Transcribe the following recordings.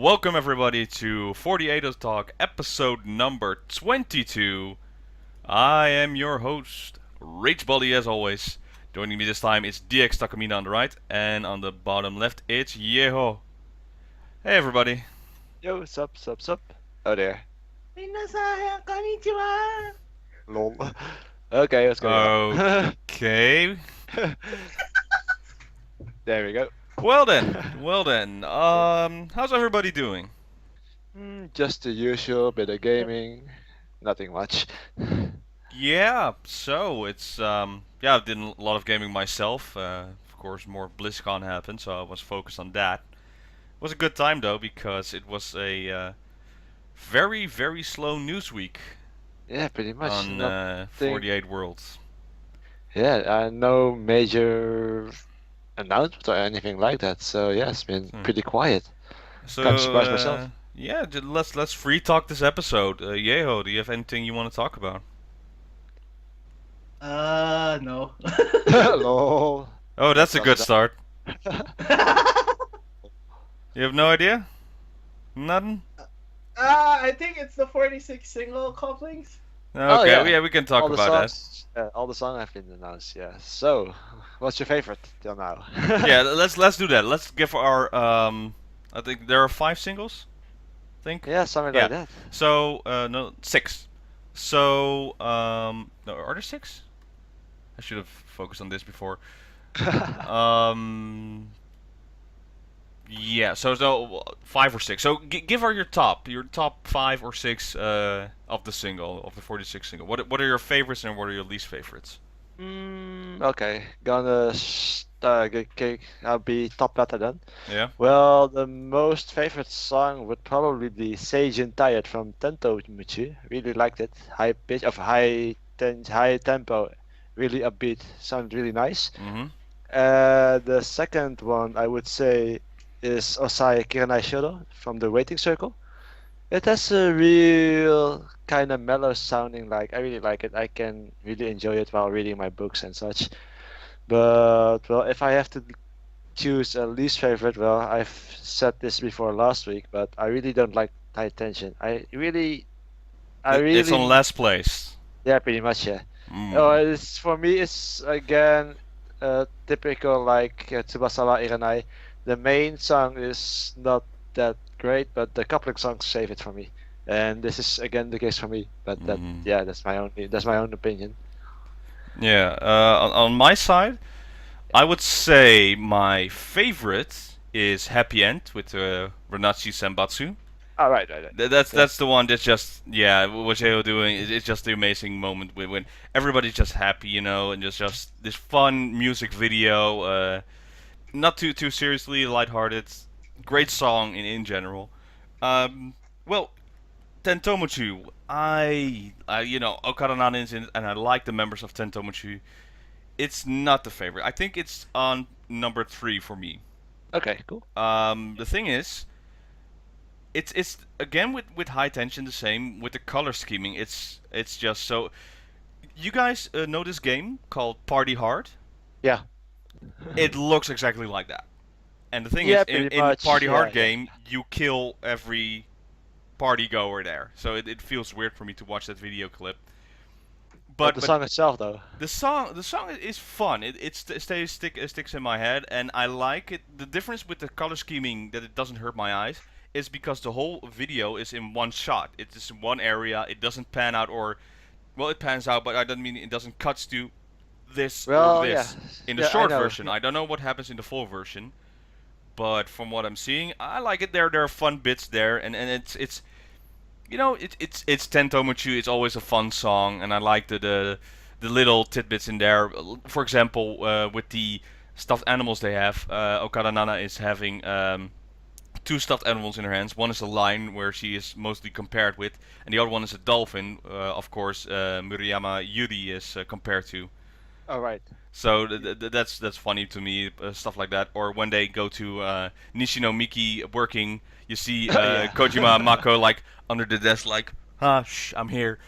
Welcome everybody to 48 Talk, episode number 22. I am your host, Rage Bolly as always. Joining me this time is DXTakamina on the right, and on the bottom left it's Yeho. Hey everybody. Yo, sup. Oh there. 皆さん、こんにちは。Lol. Okay, what's going on? Okay. There we go. Well then. How's everybody doing? Just the usual bit of gaming. Nothing much. Yeah, so it's I did a lot of gaming myself. Of course, more BlizzCon happened, so I was focused on that. It was a good time though because it was a very very slow news week Yeah, pretty much. on Nothing. 48 Worlds. Yeah, no major announcement or anything like that. So yeah, it's been Hmm. pretty quiet. So Kind of surprised myself. yeah, let's free talk this episode. Yeho, do you have anything you want to talk about? No. Lol. Oh, that's a Sounds good like start. You have no idea? Nothing? I think it's the 46 single couplings. Okay, yeah. we can talk all the about that. songs, all the songs have been announced. Yeah. So, what's your favorite till now? Yeah, let's do that. Let's give our I think there are 5 singles. I think. Yeah, something Yeah. like that. So no 6. So no, are there 6? I should have focused on this before. Um yeah, so 5 or 6. So give her your top 5 or 6 of the single of the 46 single. What are your favorites and what are your least favorites? Okay, I'll be top letter then. Yeah. Well, the most favorite song would probably be Seijin Tired from Tento Muchi. Really liked it. High pitch of high tempo, really upbeat, sounded really nice. Mhm. The second one I would say is Osai Kiranai Shodo from the Waiting Circle. It has a real kind of mellow sounding, like I really like it. I can really enjoy it while reading my books and such. But well, if I have to choose a least favorite, well, I've said this before last week, but I really don't like High Tension. It's on last place. Yeah, pretty much, yeah. Mm. Oh, it's for me. It's again typical like Tsubasa Iranai. The main song is not that great, but the coupling songs save it for me. And this is again the case for me. But yeah, that's my own opinion. Yeah, on my side, I would say my favorite is Happy End with Renachi Senbatsu. Oh, right. That's the one that's just what Jeo doing it's just the amazing moment when everybody's just happy, you know, and just this fun music video, not too seriously, lighthearted, great song in general. Well, Tentomachu, you know, Okada Nana is in, and I like the members of Tentomachu. It's not the favorite. I think it's on number 3 for me. Okay, cool. The thing is, it's again with high tension the same with the color scheming. It's just so. You guys know this game called Party Hard? Yeah. It looks exactly like that. And the thing Yeah, is, pretty in much, Party Hard yeah. game, you kill every party goer there. So it feels weird for me to watch that video clip. But the song itself, though. The song is fun. Sticks in my head, and I like it. The difference with the color scheming that it doesn't hurt my eyes is because the whole video is in one shot. It's just in one area. It doesn't pan out, or well, it pans out, but I don't mean it doesn't cut to this Well, or this. yeah. In the Yeah, I short know. version, I don't know what happens in the full version, but from what I'm seeing, I like it. There are fun bits there, and it's you know, it's Tentomachu. It's always a fun song, and I like the little tidbits in there. For example, with the stuffed animals they have, Okada Nana is having 2 stuffed animals in her hands. One is a lion, where she is mostly compared with, and the other one is a dolphin. Of course, Murayama Yuri is compared to. Oh, right. So that's funny to me, stuff like that. Or when they go to Nishino Miki working, you see Yeah. Kojima and Mako like under the desk, like, shh, I'm here,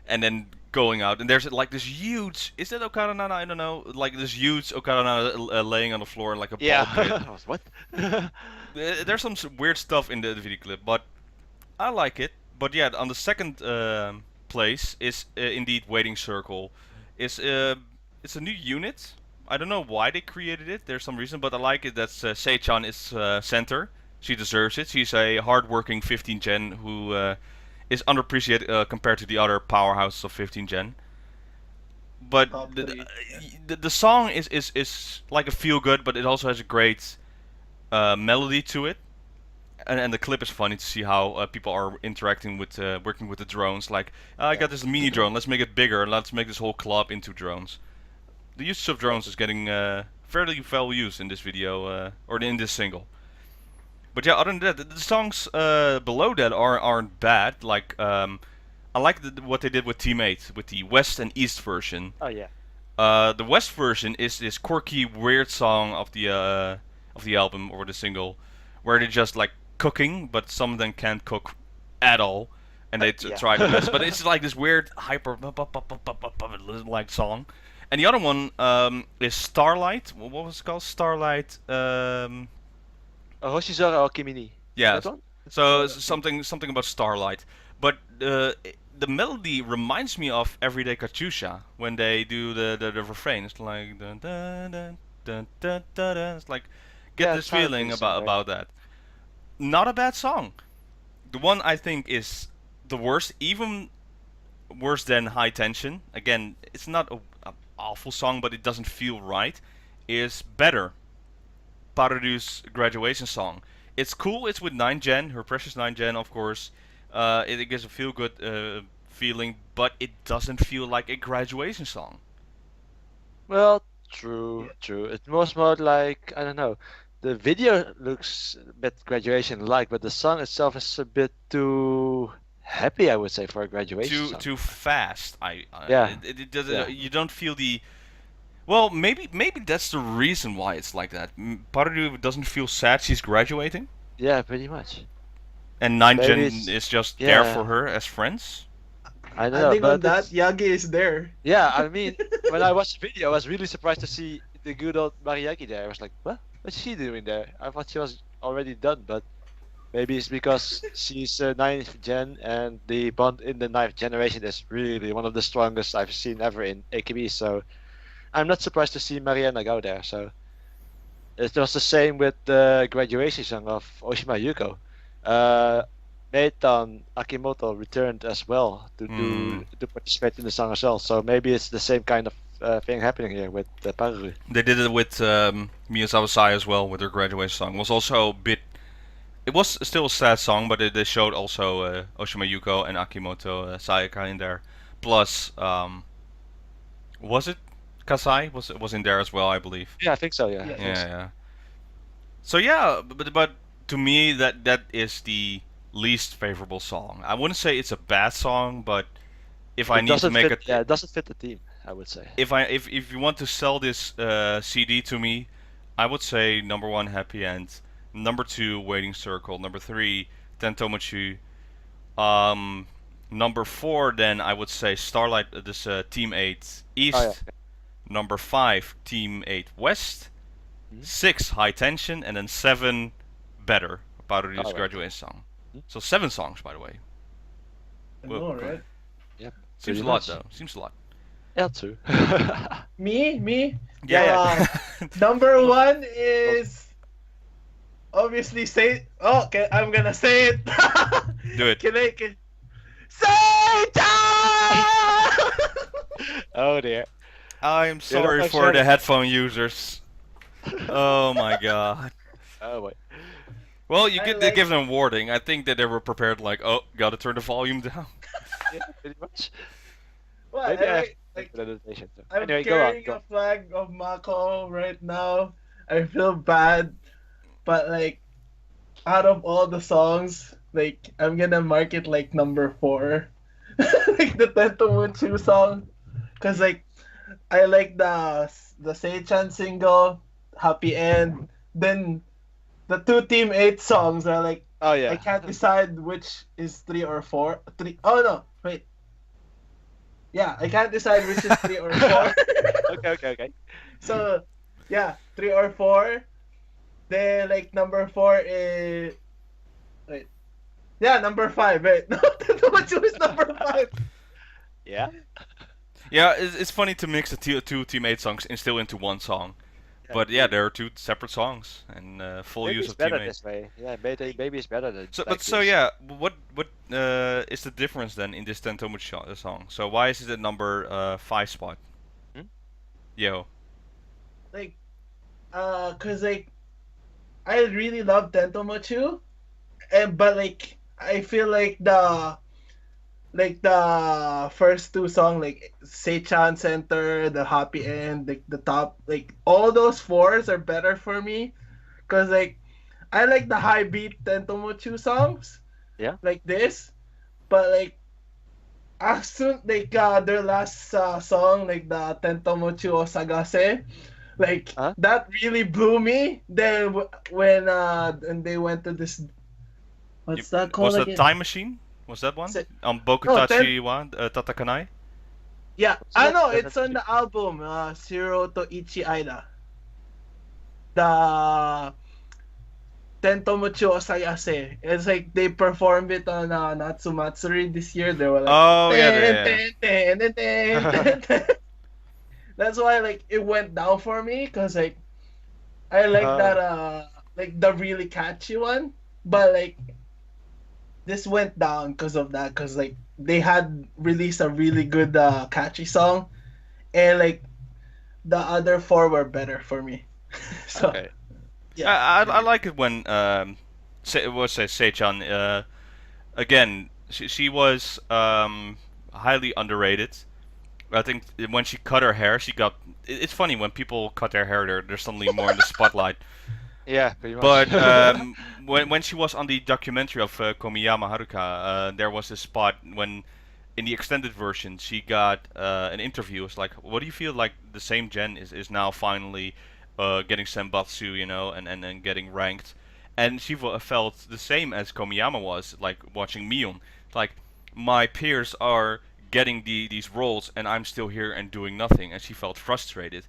and then going out. And there's like this huge, is that Okada Nana? I don't know. Like this huge Okada Nana laying on the floor like a ball pit. Yeah. What? there's some weird stuff in the video clip, but I like it. But yeah, on the second place is indeed Waiting Circle. It's it's a new unit. I don't know why they created it. There's some reason, but I like it that Seichan is center. She deserves it. She's a hardworking 15 gen who is underappreciated compared to the other powerhouses of 15 gen. But Top the, three. Yeah. the song is like a feel good, but it also has a great melody to it. And the clip is funny to see how people are interacting with working with the drones. Like, I Yeah. got this mini drone, let's make it bigger, let's make this whole club into drones. The use of drones is getting fairly well used in this video, or in this single. But yeah, other than that, the songs below that aren't bad. Like, I like what they did with Teammate, with the West and East version. Oh yeah. The West version is this quirky, weird song of the album or the single, where they're just like cooking, but some of them can't cook at all, and they Yeah. try their best. But it's like this weird hyper like song. And the other one is Starlight. What was it called? Starlight. Hoshizora Okimini. Yeah. That one? So something about Starlight, but the melody reminds me of Everyday Katyusha when they do the refrain. It's like dun, dun, dun, dun, dun, dun, dun. It's like get Yeah, this it's kind of feeling the same, right? about that. Not a bad song. The one I think is the worst, even worse than High Tension. Again, it's not a awful song, but it doesn't feel right. Is Better, Paru's graduation song. It's cool. It's with 9 Gen, her precious 9 Gen, of course. It gives a feel good feeling, but it doesn't feel like a graduation song. Well, Yeah. true. It's more like, I don't know. The video looks a bit graduation-like, but the song itself is a bit too happy, I would say, for a graduation song. Too fast. Yeah, it does, yeah, you don't feel the. Well, maybe that's the reason why it's like that. Paru doesn't feel sad she's graduating, yeah, pretty much. and 9 Gen Maybe it's, is just there for yeah, her as friends. I don't know, Adding on but that, it's, Yagi is there. yeah, I mean, when I watched the video, I was really surprised to see the good old Mariaki there. I was like, what? What's she doing there? I thought she was already done, but maybe it's because she's ninth gen and the bond in the ninth generation is really one of the strongest I've seen ever in AKB. So I'm not surprised to see Mariana go there. So it was the same with the graduation song of Oshima Yuko. Uh, Meitan Akimoto returned as well Hmm. to participate in the song as well. So maybe it's the same kind of thing happening here with Paruru. They did it with Miyazawa Sai as well with their graduation song. It was also a bit. It was still a sad song, but they showed also Oshima Yuko and Akimoto Sayaka in there. Plus, was it Kasai was in there as well, I believe. Yeah, I think so. Yeah, I Yes. think Yeah, so. yeah. So yeah, but to me that is the least favorable song. I wouldn't say it's a bad song, but if I It need to doesn't make fit. a Yeah, it doesn't fit the theme. I would say. if you want to sell this CD to me, I would say number one Happy End, number two Waiting Circle, number three Tentomachi, um, number four then I would say Starlight, this Team 8 Oh yeah. East, number five Team 8 West, Mhm. six High Tension, and then seven Better, Paru's All right. graduation song. Mhm. So 7 songs by the way. I Whoa, know, right? Yep. seems a Pretty lot much. though. Seems a lot. L2. Me? Yeah, yeah. Number one is obviously say. Oh, okay, I'm gonna say it. Do it. Can Satan! Oh dear. I'm Yeah, sorry that's for the right. headphone users. Oh my god. Oh wait. Well, you I get like- give them warning. I think that they were prepared. Like, oh, gotta turn the volume down. Yeah, pretty much. Well, Maybe I have anyway, to like, take the notation. So. I'm Anyway, go on. carrying Go a on. flag of Mako right now. I feel bad, but like, out of all the songs, like, I'm gonna mark it like number four, like the Tentomuchu song, cause like, I like the Seichan single, Happy End. Then the two Team 8 songs are like, Oh yeah. I can't decide which is three or four. Three. Oh no, wait. Yeah, I can't decide which is three or four. Okay. So, yeah, three or four. Then like number four is wait. Yeah, number five. Wait, no, Tentomachu is number five. Yeah. Yeah, it's funny to mix the two Team 8 songs and still into one song. Yeah, But yeah, indeed. there are two separate songs and full Maybe use it's of Team better 8. this way. Yeah, maybe it's better than So, but like so this. yeah, what is the difference then in this Tentomuchi song? So why is it at number 5 spot? Hmm? Yo. Like, cause like I really love Tentomachu, and but like I feel like the first two songs like Seichan Center, the Happy End, like the top, like all those fours are better for me, cause like I like the high beat Tentomachu songs Yeah. like this, but like as soon like their last song like the Tentomachu o Sagase, like Huh? that really blew me. Then when and they went to this, You, what's that was called that again? Time Machine? Was that one? Se- no, Bokutachi wa Tatakanai? yeah, What's I that? know That it's on the album Zero to Ichi Aida. The Tentomachi Osayase. It's like they performed it on Natsumatsuri this year. They were like, Oh yeah, ten, yeah. ten, ten, ten, ten, ten, ten. That's why like it went down for me because like I like uh, that like the really catchy one, but like this went down because of that because like they had released a really good catchy song and like the other four were better for me. So okay. yeah, I like it when what's say Seichan again she was highly underrated. I think when she cut her hair, she got. It's funny when people cut their hair, they're suddenly more in the spotlight. Yeah, pretty much. But when she was on the documentary of Komiyama Haruka, there was a spot when, in the extended version, she got an interview. It's like, what do you feel like the same gen is now finally getting senbatsu, and getting ranked, and she felt the same as Komiyama was, like watching Mion. Like my peers are getting these roles, and I'm still here and doing nothing, and she felt frustrated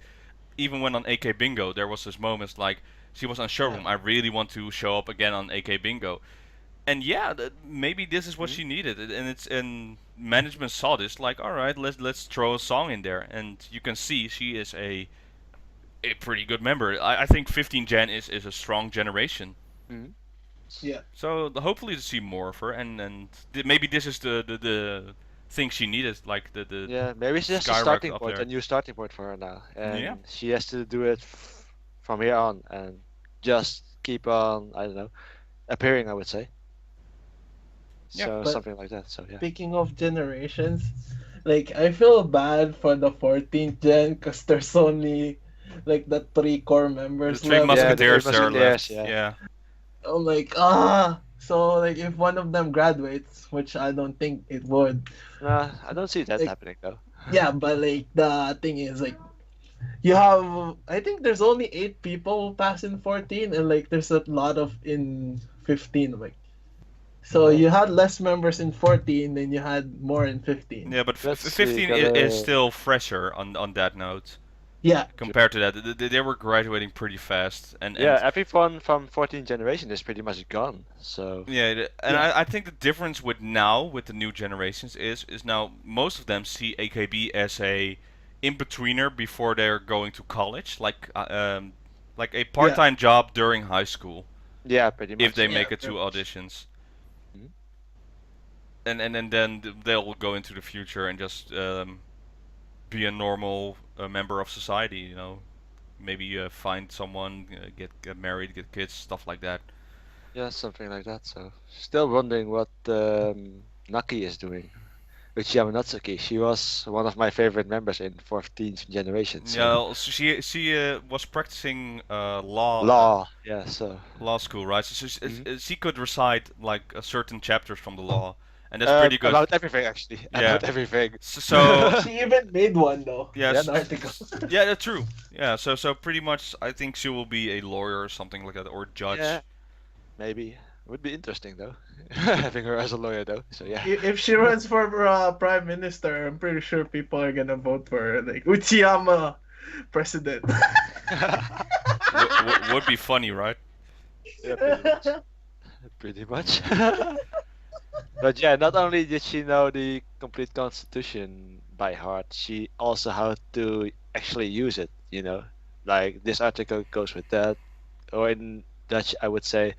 even when on AK Bingo, there was this moments like she was on Yeah. showroom. I really want to show up again on AK Bingo, and yeah, maybe this is what Mhm. she needed, and it's and management saw this like, all right, let's throw a song in there, and you can see she is a pretty good member. I think 15 Gen is a strong generation. Mhm. yeah. So hopefully to see more of her, and maybe this is the thing she needed, like the Yeah, maybe it's just a skyrocket starting up point, a there. new starting point for her now, Yeah. and she has to do it from here on, and just keep on, I don't know, appearing, I would say. Yeah. So But something like that. So yeah. speaking of generations, like I feel bad for the 14th gen because there's only like the three core The members three left. Yeah, the three musketeers that are musketeers. left. Yeah. Yeah. I'm like so like if one of them graduates, which I don't think it would, Nah, I don't see that like happening though. yeah, but like the thing is like you have I think there's only 8 people passing 14 and like there's a lot of in 15 like so Yeah. you had less members in 14 than you had more in 15. Yeah, but Let's see. 15 is Gotta. still fresher on that note Yeah, compared to that. They were graduating pretty fast, Yeah, and everyone from 14 generation is pretty much gone. So yeah, and yeah, I think the difference with now with the new generations is now most of them see AKB as a in betweener before they're going to college, like a yeah, part-time job during high school yeah, pretty if much. they Yeah. yeah, make it to pretty much. auditions. Mhm. And then they'll go into the future and just be a normal member of society. Maybe find someone, get married, get kids, stuff like that. Yeah, something like that. So still wondering what Naki is doing. Uchiyama Natsuki. She was one of my favorite members in 14th generation. So Yeah, so she was practicing law. Yeah. So. law school, right? So Mhm. she could recite like certain chapters from the law, and that's pretty good. About everything actually. Yeah. About everything. So She even made one though, Yeah. yes, an article. yeah, that's true. Yeah, so pretty much, I think she will be a lawyer or something like that, or Yeah. judge. Maybe. Would be interesting though. Having her as a lawyer though. So yeah. If she runs for prime minister, I'm pretty sure people are gonna vote for her. Like Uchiyama president. Would be funny, right? Yeah, pretty much. Pretty much. But yeah, not only did she know the complete constitution by heart, she also how to actually use it, you know? Like this article goes with that, or in Dutch I would say,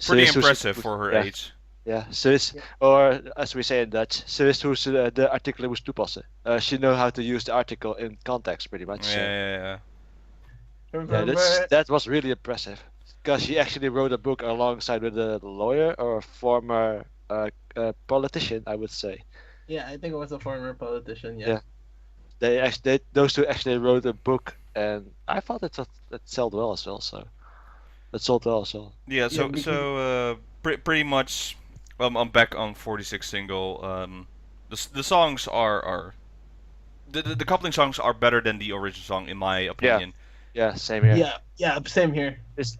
ze Pretty wist hoe ze impressive moest, for her yeah, age. yeah, ze is, or as we say in Dutch, ze wist hoe ze de artikelen moest toepassen. She know how to use the article in context pretty much, Yeah, so. yeah, yeah. Yeah, Remember? that was really impressive because she actually wrote a book alongside with a lawyer or a former politician, I would say. Yeah, I think it was a former politician. Yeah. Yeah, those two actually wrote a book, and I thought it sold well as well. So it sold well as well. Yeah, Yeah, so pretty much, I'm back on 46 single. The songs are the coupling songs are better than the original song in my Yeah, opinion. yeah, same here. yeah, same here. It's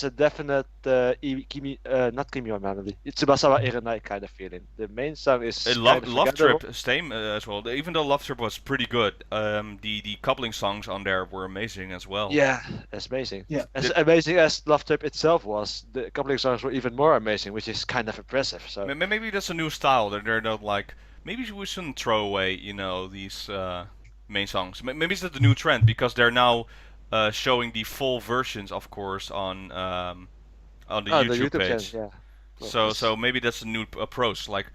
a definite not Kimi wa Melody. It's Tsubasa wa Irenai kind of feeling. The main song is kind of Love forgettable. Trip same as well. Even though Love Trip was pretty good, the coupling songs on there were amazing as well. Yeah, it's amazing. Yeah. As amazing as Love Trip itself was, the coupling songs were even more amazing, which is kind of impressive. So Maybe that's a new style. They're not like maybe we shouldn't throw away these main songs. Maybe it's the new trend because they're now showing the full versions, of course, on the the YouTube YouTube page. channel, yeah. Well, So maybe that's a new approach. Like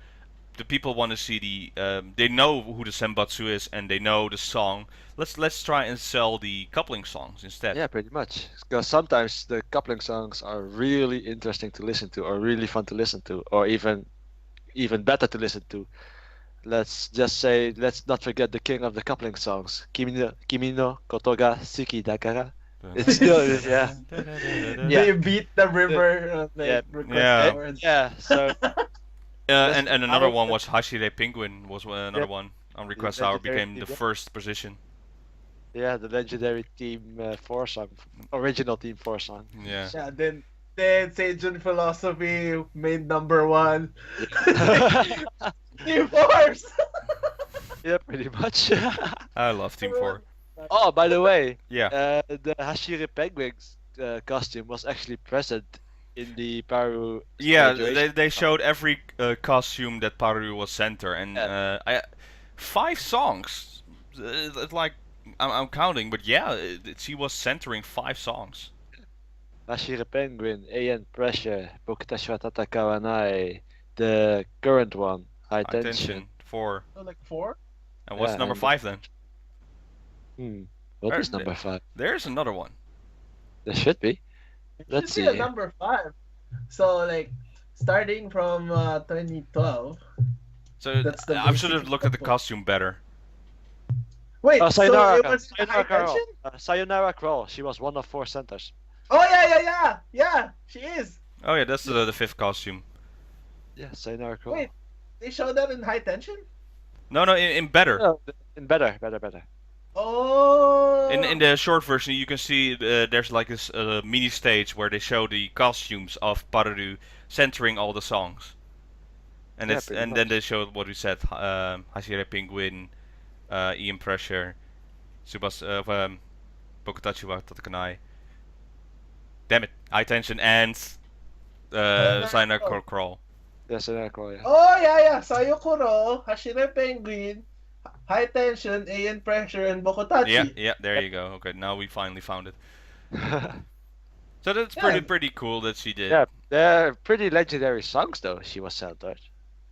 the people want to see they know who the Senbatsu is and they know the song. Let's try and sell the coupling songs instead. yeah, pretty much. Because sometimes the coupling songs are really interesting to listen to, or really fun to listen to, or even better to listen to. Let's just say, let's not forget the king of the coupling songs, Kimi no Koto ga Suki Dakara. It's still, yeah, They beat the river. Yeah. request Yeah. for- yeah. So And another one was Hashire Penguin was another Yep. one on request The hour legendary became the team, yep. first position. yeah, the legendary Team 4 song, original Team 4 song. Yeah. Yeah, then Seijun Philosophy made number one. Team Force. Yeah, pretty much. I love Team 4. Oh, by the way, Yeah. the Hashire Penguins costume was actually present in the Paru. Yeah, graduation. they showed every costume that Paru was center and Yeah. 5 songs. It's like I'm counting, but yeah, she was centering 5 songs. Hashire Penguin, AN Pressure, Bokutashi wa Tatakawa Nai, the current one, High Tension. Attention 4. Oh, like 4? And what's Yeah, number and 5 then? What There- is number 5? There's another one. There should be. It Let's should be a see. number 5. So like starting from 2012. So That's the I should have basic looked at the couple. costume better. Wait, so Sayonara, it was in high Sayonara Crawl. tension? Sayonara Crawl. She was one of 4 centers. Oh yeah, she is. Oh yeah, that's the 5th costume. Yeah, Sayonara Crawl. Wait, they showed that in high tension? No, in better. No, in better. Oh. In the short version, you can see there's like this mini stage where they show the costumes of Paru centering all the songs, and Yeah, it's pretty and then much. they showed what we said: Hashire Penguin, Ian Pressure, Bokutachi wa Tatakanai. Damn it, High Tension and Signer Crawl. Yeah, Sayonara Crawl, yeah. Oh yeah, Sayokuro, Hashire Penguin, High Tension, AN Pressure, and Bokotachi. Yeah, there you go. Okay, now we finally found it. So that's Yeah. pretty cool that she did. Yeah, they're pretty legendary songs though. She was centered.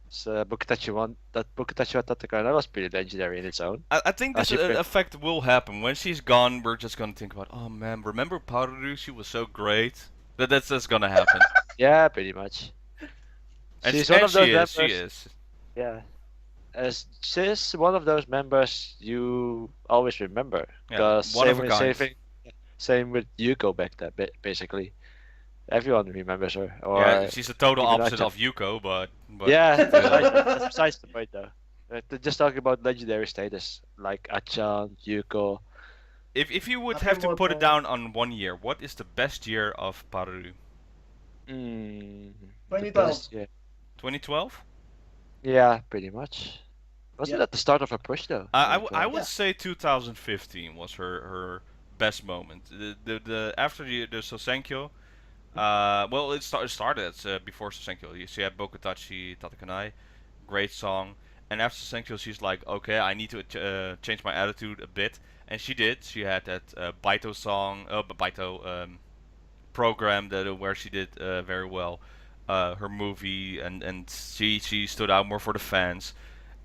So Bokutachi wa Tatakawa was pretty legendary in its own. I think this Hashire- effect will happen. When she's gone, we're just gonna think about, oh man, remember Paru? She was so great. That's just gonna happen. Yeah, pretty much. And She's she, one and of those she is, she members. is. Yeah, as she's one of those members you always remember. Yeah, 'Cause one of a same kind. thing- same with Yuko back then, basically. Everyone remembers her. Or Yeah, she's the total even opposite Acha. of Yuko, but yeah, still. that's besides the point though. Just talking about legendary status like Achan, Yuko. If you would have to put it Akimoto. down on 1 year, what is the best year of Paru? The 2012. best, yeah. 2012? Yeah, pretty much. Wasn't Yeah. that the start of her push though? I would Yeah. say 2015 was her best moment. The after the Sosenkyo, Well, it started before Sosenkyo. She had Bokutachi Tatakanai, great song. And after Sosenkyo, she's like, okay, I need to change my attitude a bit. And she did. She had that Baito song, Baito program that where she did very well. Her movie, and she stood out more for the fans.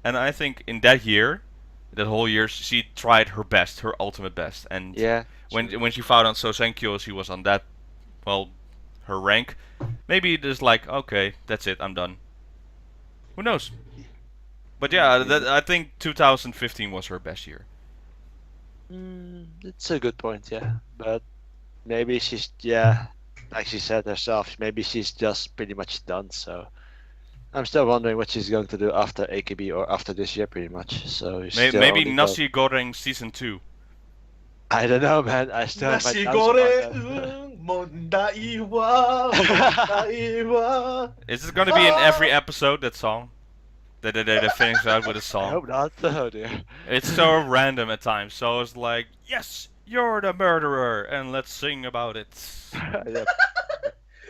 And I think in that year, that whole year, she tried her best, her ultimate best. And Yeah, true. when she found out Sosenkyo, she was on that, well, her rank. Maybe just like, okay, that's it, I'm done. Who knows? But yeah, Maybe. I think 2015 was her best year. It's a good point, yeah. But maybe she's, yeah, like she said herself, maybe she's just pretty much done. So I'm still wondering what she's going to do after AKB or after this year, pretty much. So we still Maybe only got. Nasi Goreng season 2. I don't know, man. I still have my Nasi doubts about that. goreng, mondaiwa. Is it gonna be in every episode, that song? They finish out with a I song. hope not. Oh dear. It's so random at times, so it's like, yes, you're the murderer, and let's sing about it. Yep.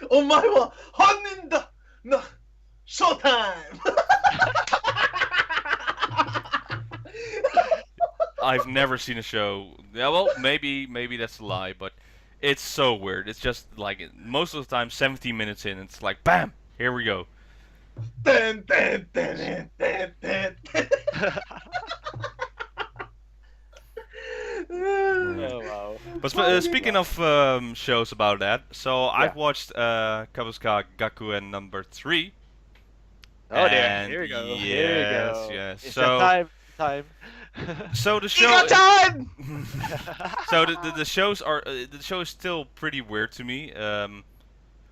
お前は犯人だな、ショータイム I've never seen a show. Yeah, well, maybe that's a lie, but it's so weird. It's just like most of the time, 17 minutes in, it's like, bam, here we go. てんてんてんてんてんてんてん Oh wow. But speaking of shows about that, so Yeah. I've watched Kabuska Gakuen number 3. Oh dear. And Here we go. yes, Here we go. yes. It's So- that time. So the You show. got time! So the shows are the show is still pretty weird to me.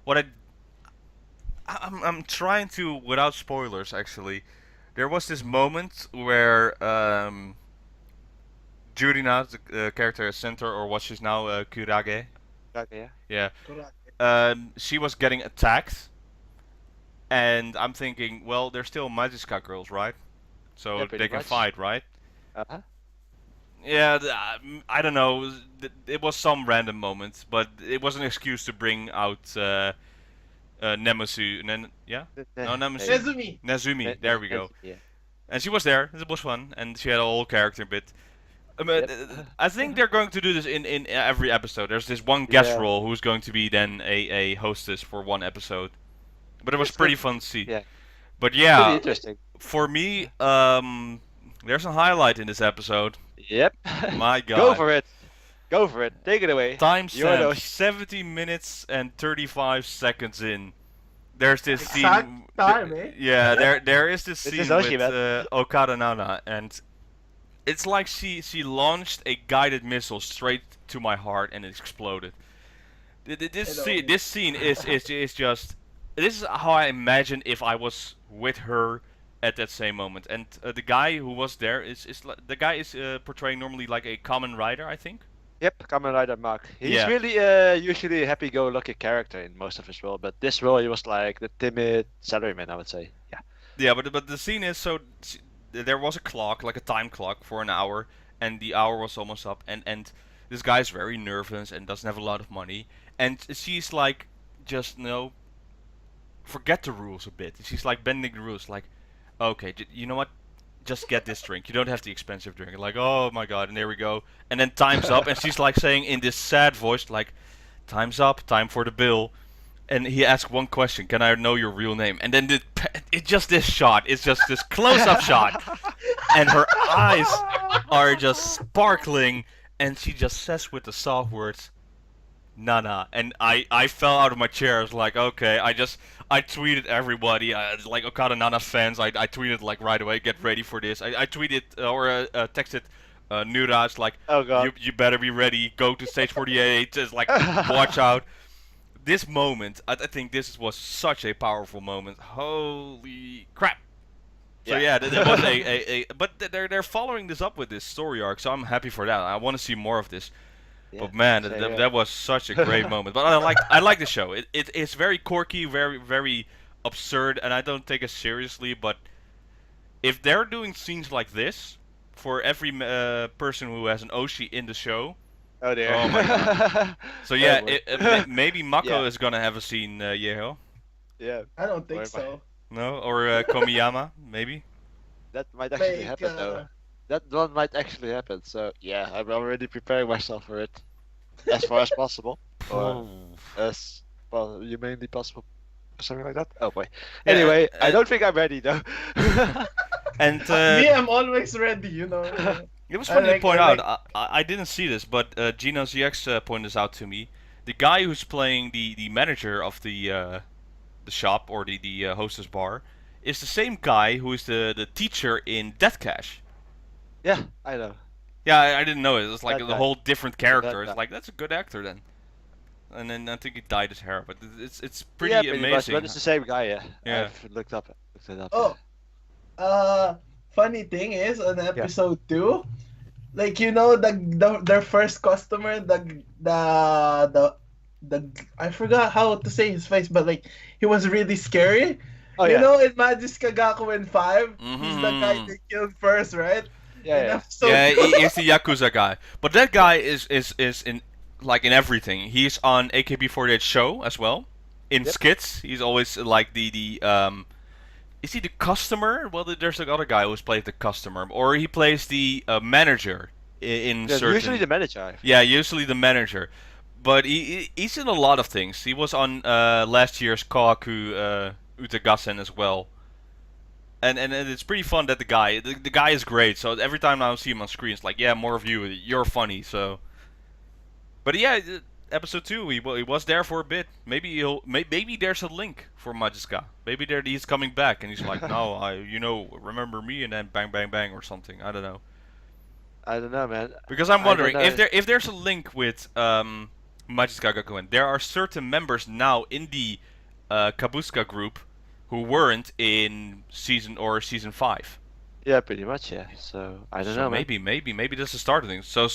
What I'm trying to, without spoilers actually. There was this moment where Jurina, the character as Center, or what she's now Kurage, Okay, yeah, yeah. she was getting attacked, and I'm thinking, well, they're still Magiska girls, right? So Yeah, pretty they can much. fight, right? Uh-huh. Yeah, I don't know. It was some random moment, but it was an excuse to bring out Nemesu. Yeah? No, Nemesu. Nezumi. Nezumi. There we go. Yeah. And she was there. It was fun, and she had a whole character bit. Yep. I think they're going to do this in every episode. There's this one guest Yeah. role who's going to be then a hostess for one episode. But it was That's pretty good. fun to see. Yeah. But Pretty yeah, interesting. for me, there's a highlight in this episode. Yep. My God. Go for it. Go for it. Take it away. You're Timestamp the- 70 minutes and 35 seconds in. There's this Exact scene. time, eh? Yeah, there is this This scene is Oshi, with man. Okada Nana, and it's like she launched a guided missile straight to my heart, and it exploded. This scene is just, this is how I imagine if I was with her at that same moment. And the guy who was there the guy is portraying normally like a common rider, I think. Yep, Kamen Rider Mark. He's Yeah. really usually a happy-go-lucky character in most of his role, but this role he was like the timid salaryman, I would say. Yeah. Yeah, but the scene is so there was a clock, like a time clock, for an hour, and the hour was almost up, and this guy's very nervous and doesn't have a lot of money, and she's like, just forget the rules a bit. She's like bending the rules, like, okay, you know what? Just get this drink. You don't have the expensive drink. Like, oh my god, and there we go. And then time's up, and she's like saying in this sad voice, like, time's up, time for the bill. And he asks one question: "Can I know your real name?" And then it just this shot. It's just this close-up shot, and her eyes are just sparkling, and she just says with the soft words, "Nana." And I fell out of my chair. I was like, okay. I tweeted everybody, like Okada Nana fans. I tweeted like right away, get ready for this. I tweeted or texted Nuraj like, Oh god. you better be ready. Go to stage 48. Just like watch out. This moment, I think this was such a powerful moment. Holy crap! So yeah, there was but they're following this up with this story arc, so I'm happy for that. I want to see more of this. Yeah, But man, same that, here. that was such a great moment. But I like the show. It's very quirky, very absurd, and I don't take it seriously. But if they're doing scenes like this for every person who has an Oshi in the show, Oh dear. Oh my god. So Oh yeah, boy. maybe Mako Yeah. is gonna have a scene, Yeho. Yeah. I don't think Or am I- so. No, or Komiyama, maybe. That might actually Like, happen though. That one might actually happen. So yeah, I'm already preparing myself for it as far as possible, or as well humanly possible, or something like that. Oh boy. Yeah, Anyway, I don't think I'm ready though. and me, I'm always ready, you know. it was I funny to like, point I out. like. I didn't see this, but Gino ZX pointed this out to me. The guy who's playing the manager of the shop or the hostess bar is the same guy who is the teacher in Death Cash. Yeah, I know. Yeah, I didn't know it. It's like That a guy. whole different That character. It's guy. like that's a good actor then. And then I think he dyed his hair, but it's pretty Yeah, pretty much. amazing. But it's the same guy. Yeah. Yeah. I've looked it up. Oh, funny thing is on episode 2, like you know their first customer, the I forgot how to say his face, but like he was really scary. Oh You yeah. know, in Magis Kagaku in 5, he's the guy Mhm. they killed first, right? Yeah, In yeah. episode Yeah, 2. he's the Yakuza guy. But that guy is in like in everything. He's on AKB48 show as well. In Yep. skits, he's always like the is he the customer? Well, there's another guy who's played the customer, or he plays the manager in Yeah, certain. usually the manager. I think. Yeah, usually the manager. But he's in a lot of things. He was on last year's Kohaku Utagassen as well. And it's pretty fun that the guy is great. So every time I see him on screen, it's like, yeah, more of you. You're funny. So, but yeah, episode 2, he was there for a bit. Maybe maybe there's a link for Majiska. Maybe he's coming back and he's like, no, remember me, and then bang bang bang or something. I don't know. I don't know, man. Because I'm I don't wondering know. if there's a link with Majiska Gakuen. There are certain members now in the Kabuska group who weren't in season 5. Yeah, pretty much. Yeah. So I don't So know, man. maybe that's the start of things. So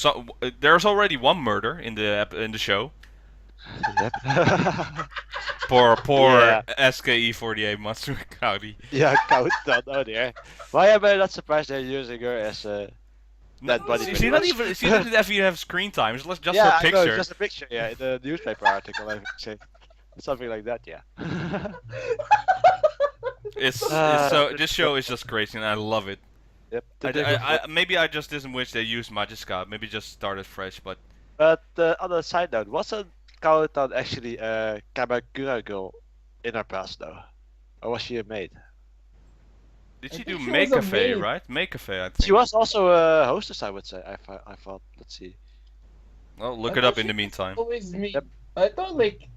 there's already one murder in the show. Yep. Poor Yeah. SKE48 Matsukari. Yeah, countdown. Oh dear. Why am I not surprised they're using her as that body? She pretty not much? even she doesn't even have screen time. It's just Yeah, her I know, picture. just a picture. Yeah, in the newspaper article, I would say something like that. Yeah. It's Uh, so this show is just crazy and I love it. Yep. Maybe I just didn't wish they used Majiska. Maybe just started fresh, but But on the side note, wasn't Countdown actually a Kamakura girl in her past though, or was she a maid? did I she think do she was Make a Cafe, maid. right? Make Cafe, I think. She was also a hostess, I would say. I thought. Let's see. Well, look I it up thought in the she was meantime. Always me. Yep. I thought like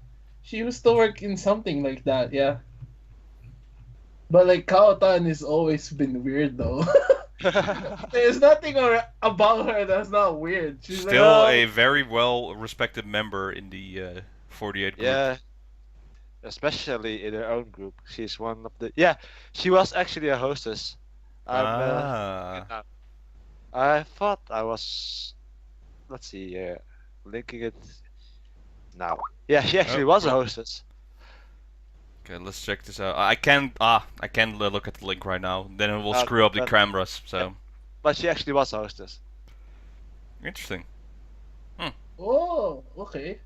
she used to work in something like that, yeah. But like Kaotan has always been weird though. There's nothing about her that's not weird. She's Still like, a very well respected member in the 48 group. Yeah, especially in her own group. She's one of the. Yeah, she was actually a hostess. Ah. I thought I was. Let's see. Linking it now. Yeah, she actually Oh, was a well. hostess. Okay, let's check this out. I can't look at the link right now. Then it will screw up the but- cameras. So But she actually was a hostess. interesting. oh, okay.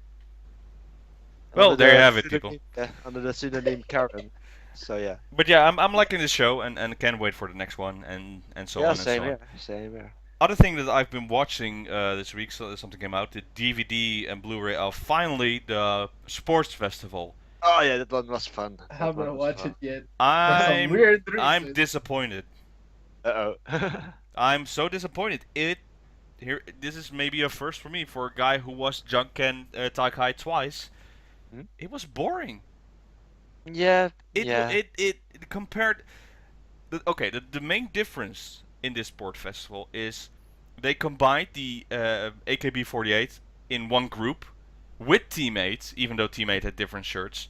Well, Under there you the have it, pseudonym- people. Yeah, under the pseudonym Karen. So yeah. But yeah, I'm liking this show and can't wait for the next one and so Yeah, on and same so on. here. Same here. Other thing that I've been watching this week, so something came out, the DVD and Blu-ray of finally the sports festival. Oh yeah, that one was fun. I haven't watched it yet. For some I'm weird reason. I'm disappointed. Uh oh. I'm so disappointed. This is maybe a first for me for a guy who was Junken Taikai twice. Hmm? It was boring. Yeah. It yeah. it compared. The main difference in this sport festival is they combined the AKB48 in one group with Teammate, even though Teammate had different shirts.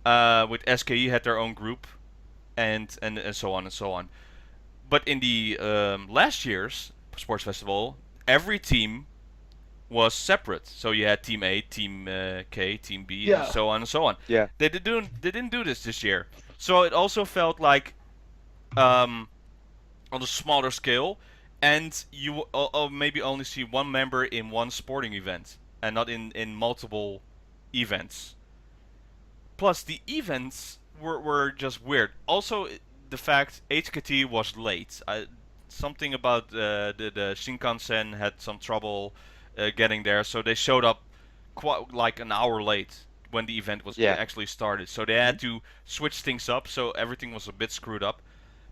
With SKE had their own group, and so on and so on. But in the last year's sports festival, every team was separate. So you had Team A, Team K, Team B, Yeah. and so on and so on. Yeah. They didn't do this year. So it also felt like on a smaller scale, and you maybe only see one member in one sporting event and not in multiple events. Plus, the events were just weird. Also, the fact HKT was late. Something about the Shinkansen had some trouble getting there, so they showed up quite like an hour late when the event was Yeah. actually started. So they had to switch things up, so everything was a bit screwed up.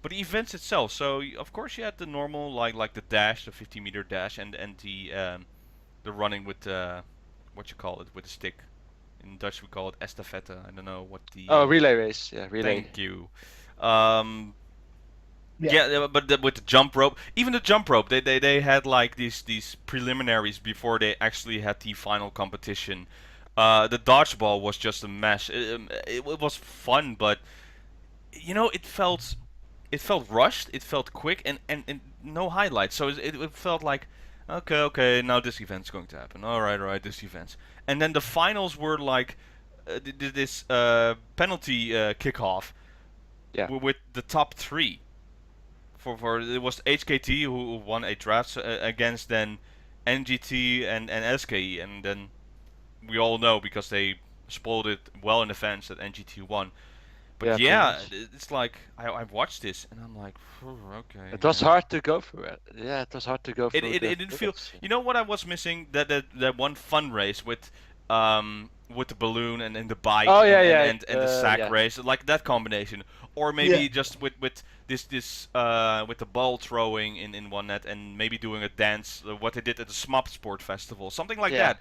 But the events itself, so of course you had the normal like the dash, the 50-meter dash, and the running with what you call it with the stick. In Dutch we call it estafette. I don't know what the. Oh, relay race. Yeah, relay. Thank you. Um, Yeah. yeah, but with the jump rope, even the jump rope, they had like these preliminaries before they actually had the final competition. The dodgeball was just a mess. It was fun, but it felt rushed. It felt quick, and no highlights. So it felt like, okay, now this event's going to happen. All right, this event's. And then the finals were like this penalty kickoff Yeah. with the top three. For it was HKT who won a draft against then NGT and SKE, and then we all know because they spoiled it well in advance that NGT won. But Yeah, pretty yeah, much. it's like I've watched this and I'm like, okay. It was hard to go through it. Yeah, it was hard to go It, through it, the it didn't feel. figures. You know what I was missing? That one fun race with the balloon and the bike Oh and, yeah, and, yeah, and, and the sack yeah, race, like that combination, or Yeah. maybe just with this with the ball throwing in one net and maybe doing a dance, what they did at the Smop Sport Festival, something like yeah. that.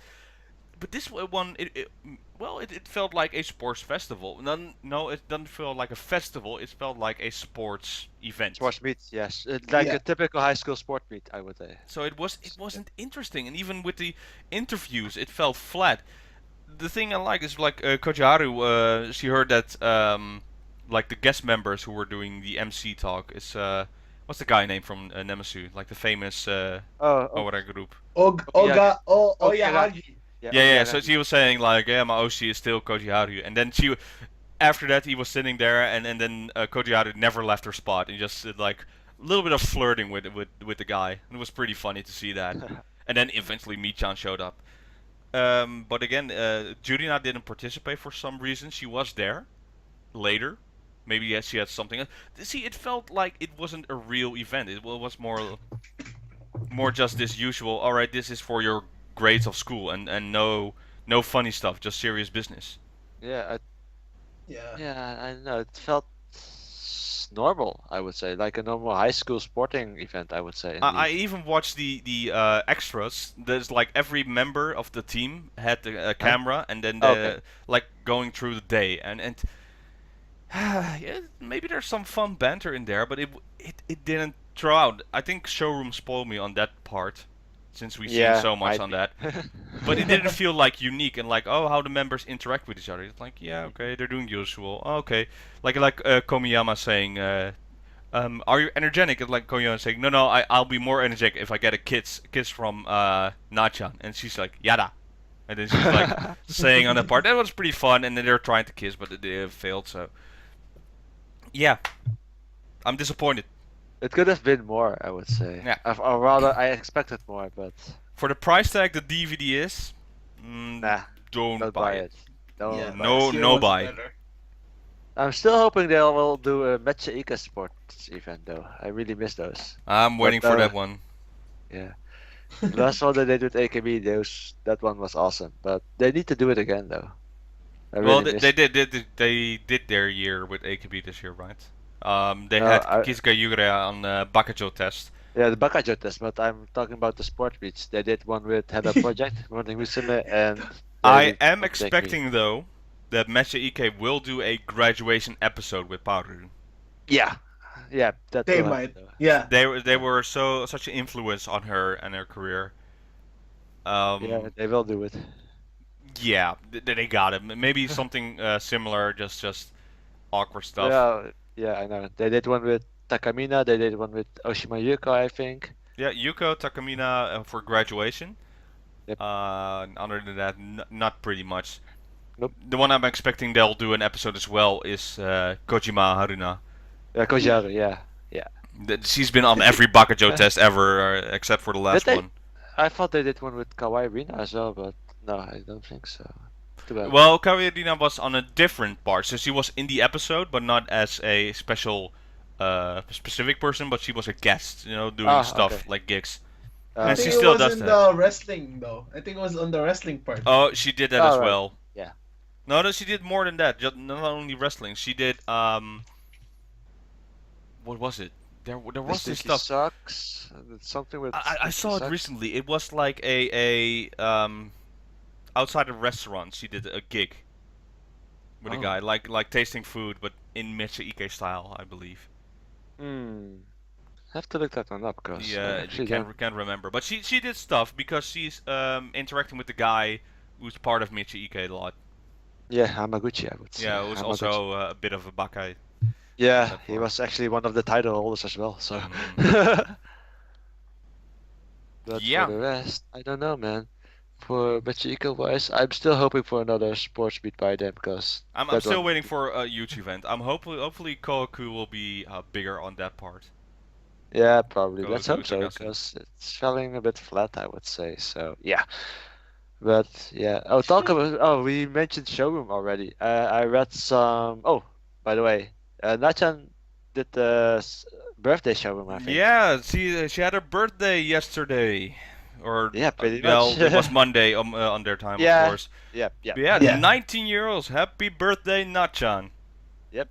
But this one, it felt like a sports festival. No, it doesn't feel like a festival. It felt like a sports event. Sports meet, yes, like Yeah. a typical high school sport meet, I would say. So it wasn't interesting, and even with the interviews, it felt flat. The thing I like is like Kojiharu. She heard that like the guest members who were doing the MC talk is what's the guy name from Nemesu, like the famous Oh, oh, Ora group. Okiragi. Yeah, Okiragi. Hagi. Yeah, Yeah. So Okiragi. she was saying like, yeah, my OC is still Kojiharu, and then after that he was sitting there, and then Kojiharu never left her spot, and just like a little bit of flirting with the guy. It was pretty funny to see that. And then eventually Michan showed up. But again, Jurina didn't participate for some reason. She was there later. Maybe yes, she had something else. See, it felt like it wasn't a real event. It was more just this usual. All right, this is for your grades of school, and no funny stuff, just serious business. Yeah, Yeah. yeah, I know. It felt normal, I would say, like a normal high school sporting event, I would say, I indeed. even watched the extras. There's like every member of the team had a Huh? camera, and then Oh, okay. the like going through the day, and yeah, maybe there's some fun banter in there, but it didn't throw out. I think showroom spoiled me on that part, since we've seen Yeah, so much might on be. that. But it didn't feel like unique and like, oh, how the members interact with each other. It's like, yeah, okay, they're doing usual. Oh, okay, like Komiyama saying, are you energetic? And like Komiyama saying, no, I'll be more energetic if I get a kiss from Nachan, and she's like, yada. And then she's like saying on that part that was pretty fun, and then they're trying to kiss, but they failed. So yeah, I'm disappointed. It could have been more, I would say. Yeah, Or rather, I expected more, but for the price tag the DVD is, mm, nah, don't don't buy buy it. it. Yeah. Don't buy No, it. Last year no was buy. better. I'm still hoping they will do a Mecha Ika Sports event, though. I really miss those. I'm But waiting for that one. yeah, the last one that they did with AKB, that one was awesome. But they need to do it again, though. I Well, really miss. they did their year with AKB this year, right? They No, had Kisuga Yugure on Bakajo test. yeah, the Bakajo test, but I'm talking about the sport meets. They did one with Head of Project, running Musume, and they I did am one with AKB. expecting though that Mecha Ike will do a graduation episode with Paru. Yeah, yeah, that They will happen, might. though. Yeah. They were such an influence on her and her career. Yeah, Um, they will do it. yeah, they got it. Maybe something similar, just awkward stuff. Yeah, yeah, I know. They did one with Takamina. They did one with Oshima Yuko, I think. Yeah, Yuko Takamina for graduation. Yep. Other than that, not pretty much. Nope. The one I'm expecting they'll do an episode as well is Kojima Haruna. Yeah, Kojaru. Yeah, yeah. She's been on every Bakujo test ever, except for the Did last they? one. I thought they did one with Kawaii Rina as well, but no, I don't think so. Too bad. Well, Katarina was on a different part, so she was in the episode, but not as a special, specific person. But she was a guest, doing Ah, okay. stuff like gigs, I and Okay. she think it still was does in that. the wrestling though. I think it was on the wrestling part. Oh, she did that All as right. well. Yeah. No, no, she did more than that. Just not only wrestling. She did what was it? There was Mr. this Icky stuff. sucks. Something with I Mr. Icky saw it sucks. recently. It was like a outside a restaurant. She did a gig with a Oh. guy, like tasting food, but in Mitsu Ike style, I believe. Hmm. Have to look that one up because I Yeah, you actually don't. can't remember, but she did stuff because she's interacting with the guy who's part of Mitsu Ike a lot. Yeah, Hamaguchi, I would say. Yeah, who's Hamaguchi. also a bit of a Bakai on Yeah, that he part. was actually one of the title holders as well. So, Mhm. but for Yeah, the rest, I don't know, man. For Machiko wise, I'm still hoping for another sports beat by them because I'm that still one. waiting for a huge event. I'm hopefully Kohaku will be bigger on that part. Yeah, probably. Let's Kohaku hope so Utagasa. because it's falling a bit flat, I would say. So yeah, but yeah. Oh, talk about. Oh, we mentioned showroom already. I read some. Oh, by the way, Nachan did the birthday showroom, I think. Yeah, she had her birthday yesterday, or Yeah, pretty much. well, it was Monday on their time, of Yeah. course. Yep. Yep. But yeah, Yeah. 19 year olds. Happy birthday, Nachan. Yep.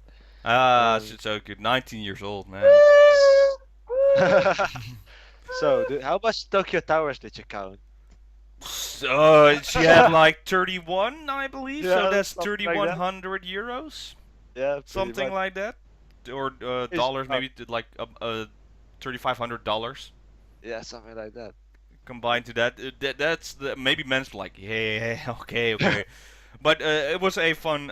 Ah, Um, it's so good. 19 years old, man. so, how much Tokyo Towers did you count? She had like 31, I believe. So Yeah, that's something like that. 3,100 euros, Yeah, pretty something much. like that, or dollars, maybe like $3,500 Yeah, something like that. combined to that. That's maybe men's like, yeah, okay, okay. But it was a fun.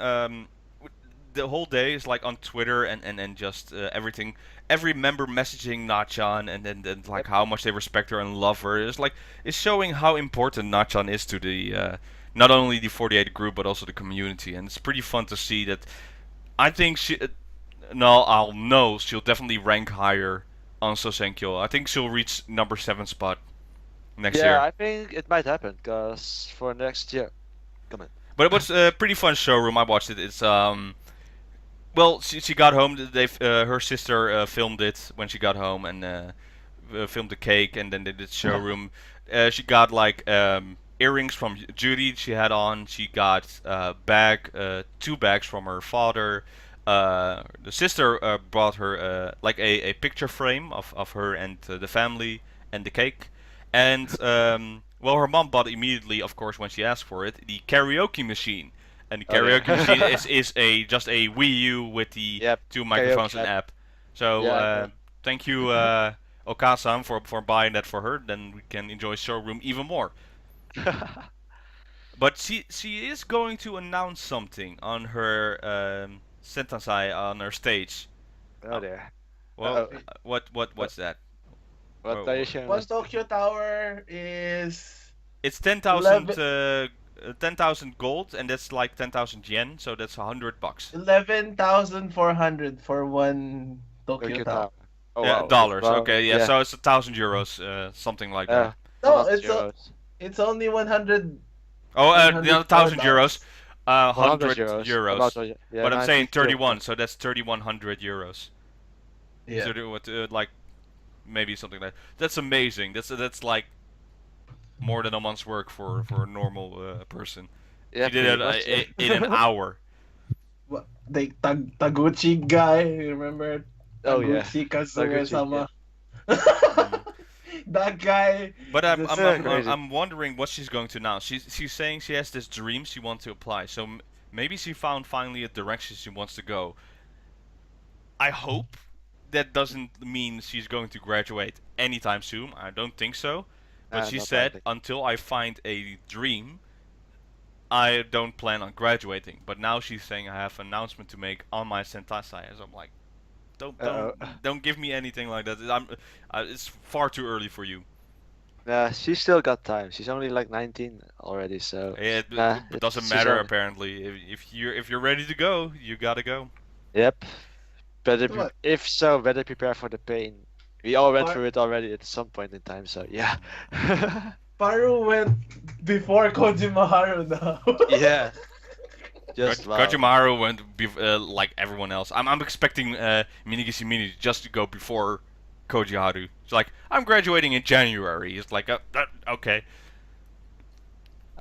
The whole day is like on Twitter and just everything. Every member messaging Nachan and like Yep. how much they respect her and love her. It's showing how important Nachan is to the not only the 48 group but also the community. And it's pretty fun to see that. I think no, I'll know she'll definitely rank higher on Sosenkyo. I think she'll reach number 7 spot next Yeah, year. I think it might happen because for next year, come on. But it was a pretty fun showroom. I watched it. It's well, she got home. Her sister filmed it when she got home and filmed the cake, and then they did showroom. She got like earrings from Judy. She had on. She got two bags from her father. The sister brought her like a picture frame of her and the family and the cake. And well, her mom bought immediately, of course, when she asked for it, the karaoke machine. And the Oh karaoke machine yeah. is a just a Wii U with the Yep. two microphones Karaoke and app. app. So Yeah, I thank you, Okasan, for buying that for her. Then we can enjoy showroom even more. know. But she is going to announce something on her Sentai on her stage. Oh Uh, there. well, Uh-oh. Wait, What what's that? what are you Wha- showing one us? Tokyo Tower is It's 10,000 11 10,000 gold, and that's like 10,000 yen, so that's $100. 11,400 for one Tokyo Tokyo Tower. Tower. Oh Yeah, wow. dollars. Well, Okay, yeah, yeah. so it's 1,000 euros, something like that. No, 100 euros. it's only 100 Oh, the other 104 1,000 euros, dollars. 100 100 euros. About euros. yeah, But I'm saying 92. 31, so that's 3,100 euros. Yeah. So what, like maybe something like that's amazing. That's like more than a month's work for a normal person. Yeah, She did pretty it much. in an hour. What the Taguchi guy, remember Oh yeah. Taguchi Taguchi, yeah. Kazue-sama? Mm. That guy. But This, Crazy. I'm wondering what she's going to announce. She's saying she has this dream she wants to apply. So maybe she found finally a direction she wants to go. I hope that doesn't mean she's going to graduate anytime soon. I don't think so. But she Not said likely. until I find a dream, I don't plan on graduating. But now she's saying I have an announcement to make on my Sentai. So I'm like, don't don't Uh-oh. don't give me anything like that. It's far too early for you. Nah, she's still got time. She's only like 19 already, so nah, It doesn't she's matter only. apparently. If you're ready to go, you gotta go. Yep. What? If so, better prepare for the pain. We all went Par- through it already at some point in time, so yeah. Paru went before Kojimaharu now. Yeah, just wow. Kojimaru went like everyone else. I'm expecting Minigisi Mini just to go before Kojiharu. It's like, I'm graduating in January. It's like, okay.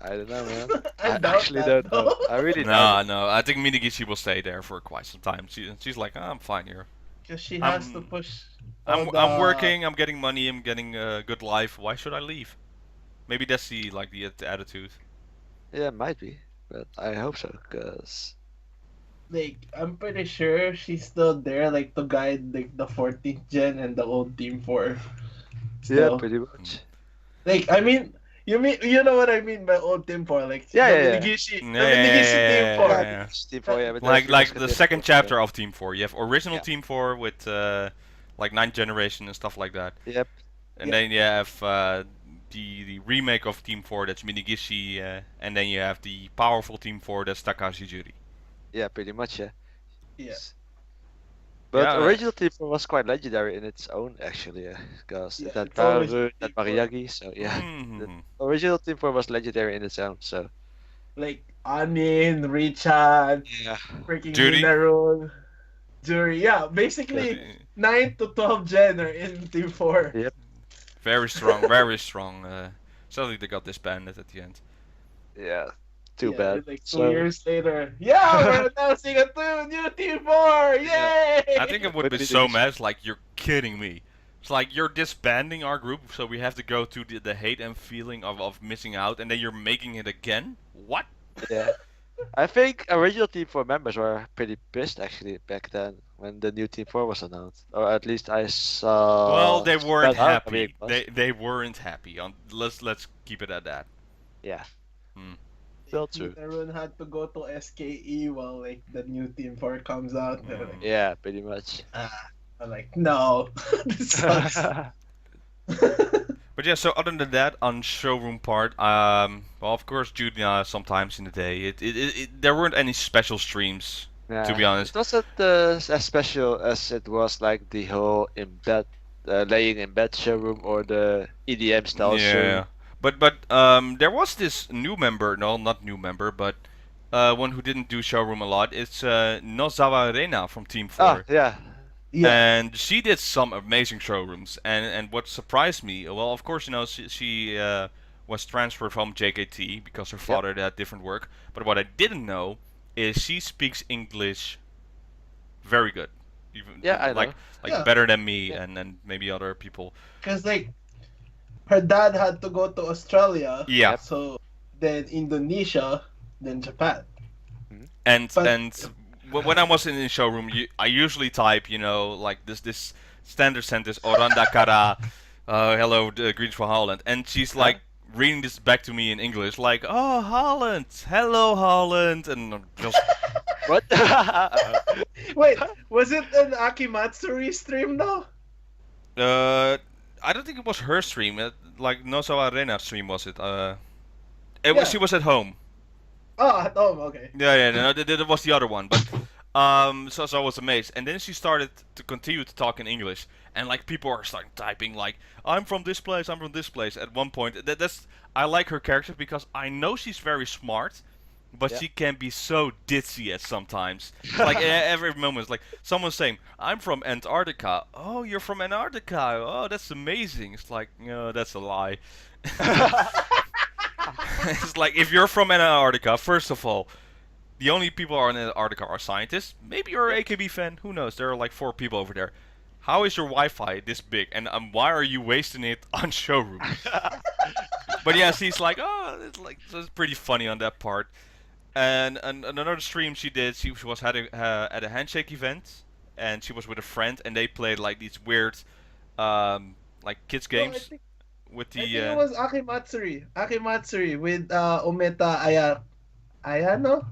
I don't know, man. I I doubt actually that don't know. though. I really doubt No, it. no. I think Minigishi will stay there for quite some time. She's like, "Oh, I'm fine here. Because she has to I'm push all I'm the. working. I'm getting money. I'm getting a good life. Why should I leave? Maybe that's the attitude. Yeah, might be, but I hope so, cause Like, I'm pretty sure she's still there, like, to guide like the 14th gen and the old Team 4. yeah, Still. pretty Hmm. much. Like, I mean, you know what I mean by old Team 4, like Yeah, the yeah, yeah. Minigishi, Yeah, the yeah, Minigishi Team yeah, 4. Yeah, yeah. Team 4, yeah, with the Like Three like the Musketeers, of second course. Yeah. chapter of Team 4. You have original Yeah. Team 4 with like ninth generation and stuff like that. Yep. And Yeah. then you have the remake of Team 4 that's Minigishi, and then you have the powerful Team 4 that's Takashi Juri. Yeah, pretty much. Yeah. Yeah. But Yeah. original Team 4 was quite legendary in its own, actually, because Yeah, it had it's always Maru, Team that 4. Mariagi, so yeah. The Mhm. original Team 4 was legendary in its own, so Like, Anin, Richard, yeah. freaking Judy? Minarun, Jury. Yeah, Yeah. basically 9 to 12 gen are in Team 4. Yep. Very strong, very strong. Sadly, they got disbanded at the end. Yeah. Too Yeah, bad. it's like 2 So years later. Yeah, we're announcing a new Team 4! yeah. Yay! I think it would With be so Minigishi. mad. It's like, you're kidding me. It's like, you're disbanding our group, so we have to go to the hate and feeling of missing out, and then you're making it again? What? Yeah. I think original Team 4 members were pretty pissed actually back then when the new Team 4 was announced. Or at least I Well, saw they weren't how big happy. it was. They weren't happy. Let's keep it at that. Yeah. Hmm. Still true. Everyone had to go to SKE while like the new Team 4 comes out. They're like, Yeah, pretty much. I'm like, no, this sucks. But yeah, so other than that, on showroom part, well, of course, Junior sometimes in the day. There weren't any special streams, to be Yeah, honest. it wasn't as special as it was like the whole in bed, laying in bed showroom or the EDM style Yeah, showroom. but there was this new member, no, not new member, but one who didn't do showroom a lot. It's Nozawa Reina from Team Ah, 4. yeah, Yeah, And she did some amazing showrooms. And what surprised me, well, of course, she was transferred from JKT because her yep, father had different work. But what I didn't know is she speaks English very good, even yeah, I like know. yeah. better than me Yeah, and maybe other people. Because like her dad had to go to Australia, Yeah, yep. so then Indonesia, then Japan. Mhm. But and when I was in the showroom, I usually type, like this standard sentence, Oranda Kara, hello, greetings from Holland, and she's Huh? like reading this back to me in English, like, oh, Holland, hello, Holland, and I'm just What? wait, was it an Akimatsuri stream though? I don't think it was her stream, like Nozo Arena stream was it? Yeah. She was at home. Oh, at home. Okay. Yeah, no, that was the other one. But so I was amazed, and then she started to continue to talk in English, and like people are starting typing like, "I'm from this place, I'm from this place." At one point, that's I like her character because I know she's very smart, but Yeah. she can be so ditzy at sometimes. It's like every moment, it's like someone saying, "I'm from Antarctica." Oh, you're from Antarctica. Oh, that's amazing. It's like, no, that's a lie. It's like, if you're from Antarctica, first of all, the only people who are in Antarctica are scientists. Maybe you're an Yep. AKB fan. Who knows? There are like 4 people over there. How is your Wi-Fi this big? And why are you wasting it on showrooms? But yeah, she's like, oh, it's like, so it's pretty funny on that part. And another stream she did, she was at a handshake event, and she was with a friend, and they played like these weird, like kids No, I games think with I the. think it was Akimatsuri. Akimatsuri with Umeta Ayano.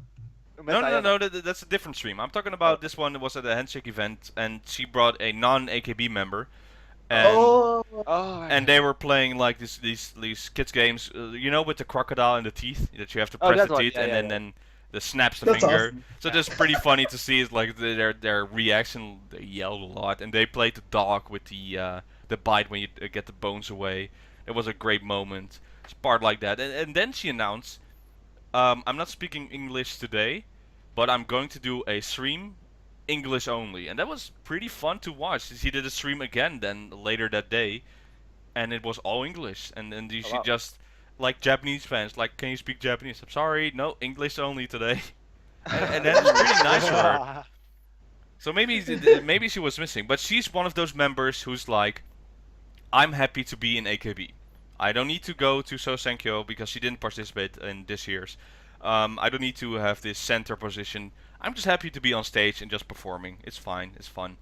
No, no, no, Ayano. no. That's a different stream. I'm talking about this one that was at a handshake event, and she brought a non-AKB member, and Oh, Oh, and they were playing like these kids games. With the crocodile and the teeth that you have to oh, press that the one. teeth, Yeah, and yeah, then yeah. then the snaps the That's finger. awesome. So that's pretty funny to see. Is like their reaction. They yelled a lot, and they played the dog with the bite when you get the bones away. It was a great moment. It's part like that, and then she announced, I'm not speaking English today, but I'm going to do a stream English only, and that was pretty fun to watch. She did a stream again then later that day, and it was all English. And then Oh, she wow. just like Japanese fans, like, can you speak Japanese? I'm sorry, no, English only today. And that was pretty nice for her. So maybe she was missing, but she's one of those members who's like, I'm happy to be in AKB. I don't need to go to Sosenkyo because she didn't participate in this year's. I don't need to have this center position. I'm just happy to be on stage and just performing. It's fine. It's fun.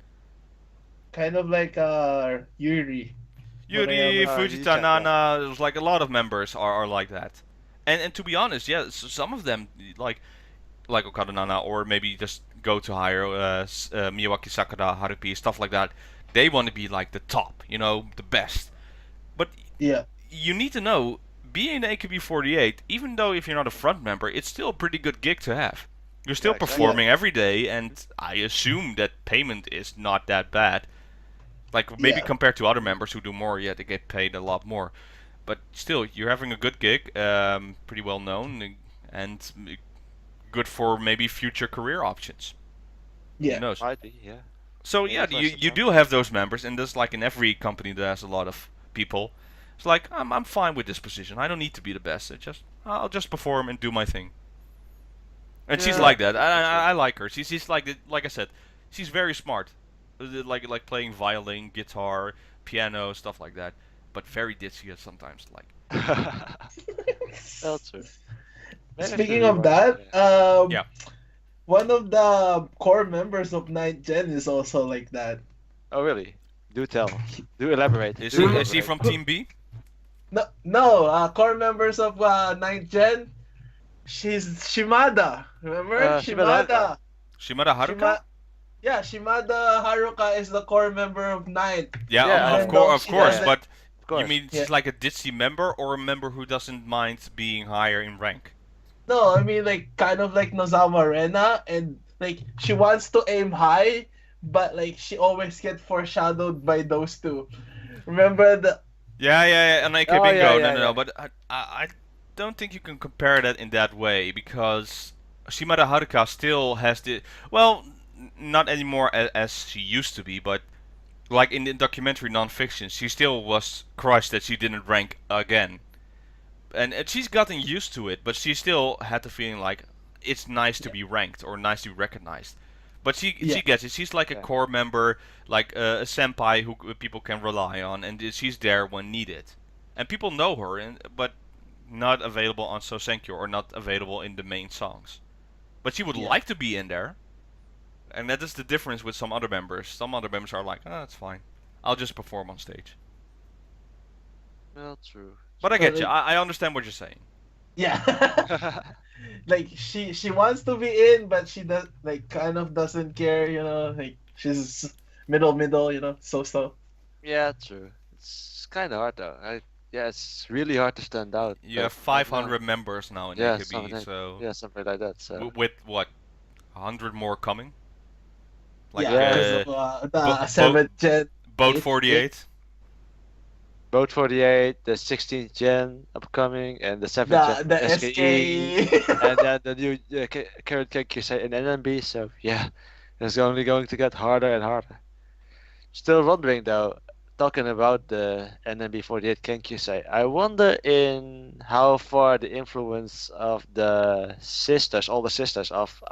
Kind of like Yuri. Yuri, Murayama. Fujita, Yuka, Nana, there's like a lot of members are like that. And to be honest, yeah, some of them like Okada Nana or maybe just go to higher Miyawaki Sakura, Harupi, stuff like that. They want to be like the top, the best. But Yeah. you need to know, being in AKB48, even though if you're not a front member, it's still a pretty good gig to have. You're still Yeah, exactly. performing every day, and I assume that payment is not that bad. Like maybe Yeah. compared to other members who do more, yeah, they get paid a lot more. But still, you're having a good gig, pretty well known, and good for maybe future career options. Who Yeah. knows? Might be, yeah. So Maybe yeah, it's you less you than do have those members, and that's like in every company that has a lot of people. It's like I'm fine with this position. I don't need to be the best. I'll just perform and do my thing. And she's Yeah, like that. that's true. I like her. She's like I said, she's very smart. Like playing violin, guitar, piano, stuff like that. But very ditzy at sometimes. Like Well, true. Maybe I should Speaking of rewatch it, that, yeah. one of the core members of Ninth Gen is also like that. Oh, really? Do tell. Do elaborate. is Do is he elaborate. from Team B? No, no, core members of Ninth Gen. She's Shimada. Remember Shimada Shimada? Shimada Haruka? Yeah, Shimada Haruka is the core member of Ninth. Yeah, Yeah, of Even course, though of she course. doesn't. But Of course. you mean Yeah. she's like a ditzy member or a member who doesn't mind being higher in rank? No, I mean like kind of like Nozawa Rena, and like she wants to aim high, but like she always gets foreshadowed by those two. Remember the Yeah, and AK Oh, Bingo. yeah, No, yeah, no, no. yeah. But I don't think you can compare that in that way because Shimada Haruka still has the well, not anymore as she used to be, but like in the documentary non-fiction, she still was crushed that she didn't rank again, and she's gotten used to it, but she still had the feeling like it's nice to Yeah. be ranked or nice to be recognized. But she Yeah. she gets it. She's like a Yeah. core member, like a senpai who people can rely on, and she's there when needed. And people know her, but not available on Sosenkyo or not available in the main songs. But she would Yeah. like to be in there, and that is the difference with some other members. Some other members are like, oh, that's fine. I'll just perform on stage. Well, true. But I But, get you. like- I understand what you're saying. yeah. Like she wants to be in, but she does like kind of doesn't care, like she's middle, so. Yeah, true. It's kind of hard though. Yeah, it's really hard to stand out. You have but right now- 500 members now in Yeah, AKB, something. so Yeah, something like that. So with what, 100 more coming? Like Yeah, because Yeah. of the Bo- 7th gen. Boat eight- 48. Boat 48, the 16th gen upcoming, and the 7th the gen the SKE, SKE. and then the new current KQC in NMB. So yeah, it's only going to get harder and harder. Still wondering though, talking about the NMB 48 Kenkyusei, I wonder in how far the influence of the sisters, all the sisters of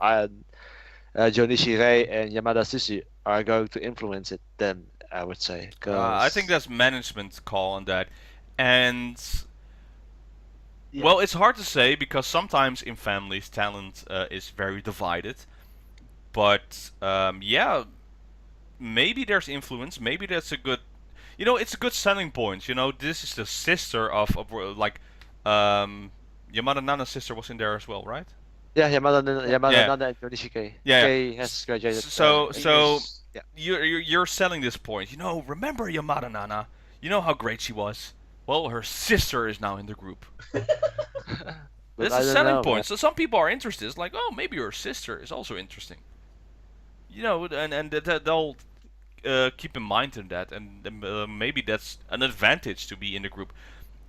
Jonishi Rei and Yamada Sushi are going to influence it then, I would say. I think that's management call on that, and Yeah. well, it's hard to say because sometimes in families talent is very divided. But yeah, maybe there's influence. Maybe that's a good, it's a good selling point. This is the sister of like Yamada Nana's sister was in there as well, right? Yeah, Yamada Yeah. Nana and Jonishi Kei. Yeah, yeah. Kei has graduated. So- so- English. Yeah. You're selling this point. Remember Yamada Nana? You know how great she was. Well, her sister is now in the group. But That's a I don't selling know, man. point. So some people are interested. It's like, oh, maybe your sister is also interesting. They'll keep in mind in that, and maybe that's an advantage to be in the group.